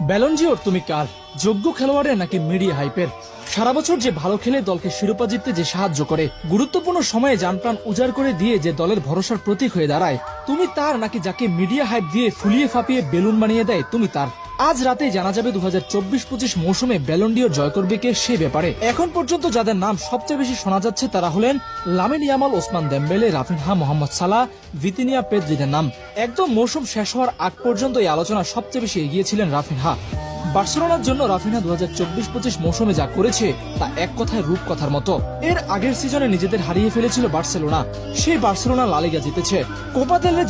Ballon d'Or তুমি কার? যোগ্য খেলোয়াড়ের নাকি মিডিয়া হাইপের? সারা বছর যে ভালো খেলে দলকে শিরোপা জিততে যে সাহায্য করে, গুরুত্বপূর্ণ সময়ে জানপ্রাণ উজাড় করে দিয়ে যে দলের ভরসার প্রতীক হয়ে দাঁড়ায়, তুমি তার নাকি যাকে মিডিয়া হাইপ দিয়ে ফুলিয়ে ফাঁপিয়ে বেলুন বানিয়ে দেয় তুমি তার? আজ রাতেই জানা যাবে 2024-25 মৌসুমে ব্যালন ডিওর জয় করবে কে সে ব্যাপারে। এখন পর্যন্ত যাদের নাম সবচেয়ে বেশি শোনা যাচ্ছে তারা হলেন Lamine Yamal, Ousmane Dembele, Raphinha, Mohamed Salah, Vitinha, পেদ্রিদের নাম। একদম মৌসুম শেষ হওয়ার আগ পর্যন্ত এই আলোচনা সবচেয়ে বেশি এগিয়েছিলেন রাফিনহা। বার্সেলোনার জন্য রাফিনহা 2024-25 মৌসুমে যা করেছে তা এক কথায় রূপকথার মতো। এর আগের সিজনে নিজেদের হারিয়ে ফেলেছিল বার্সেলোনা, সেই বার্সেলোনা লা লিগা জিতেছে, কোপা দেল রে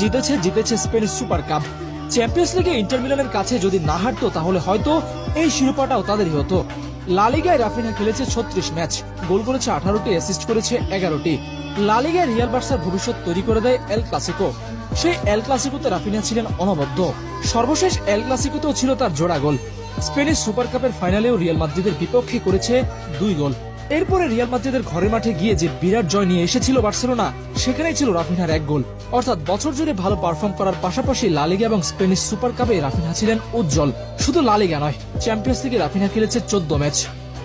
জিতেছে স্পেনিশ সুপার কাপ। চ্যাম্পিয়ন্স লিগে ইন্টার মিলানের কাছে যদি না হারতো তাহলে হয়তো এই শিরোপাটাও তাদেরই হতো। লা লিগায় রাফিনহা খেলেছে 36 ম্যাচ, গোল করেছে 18টি, অ্যাসিস্ট করেছে 11টি। লা লিগায় রিয়াল বার্সার ভবিষ্যৎ তৈরি করে দেয় এল ক্লাসিকো। সেই এল ক্লাসিকোতে রাফিনহা ছিলেন অনবদ্য, সর্বশেষ এল ক্লাসিকোতেও ছিল তার জোড়া গোল। স্পেনিশ সুপার কাপের ফাইনালেও রিয়াল মাদ্রিদের বিপক্ষে করেছে 2 গোল। এরপরে রিয়াল মাদ্রিদের ঘরের মাঠে গিয়ে যে বিরাট জয় নিয়ে এসেছিল বার্সেলোনা, সেখানেই ছিল রাফিনহার 1 গোল। অর্থাৎ বছর জুড়ে ভালো পারফর্ম করার পাশাপাশি লা লিগা এবং স্পেনিশ সুপার কাপে রাফিনহা ছিলেন উজ্জ্বল। শুধু লা লিগা নয়, চ্যাম্পিয়ন্স লিগে রাফিনহা খেলেছে 14 ম্যাচ,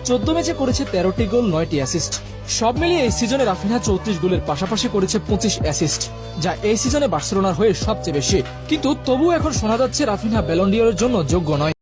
14 ম্যাচে করেছে 13টি গোল, 9টি অ্যাসিস্ট। সব মিলিয়ে এই সিজনে রাফিনহা 34 গোলের পাশাপাশি করেছে 25 অ্যাসিস্ট, যা এই সিজনে বার্সেলোনার হয়ে সবচেয়ে বেশি। কিন্তু তবুও এখন শোনা যাচ্ছে রাফিনহা ব্যালন ডিওরের জন্য যোগ্য নয়।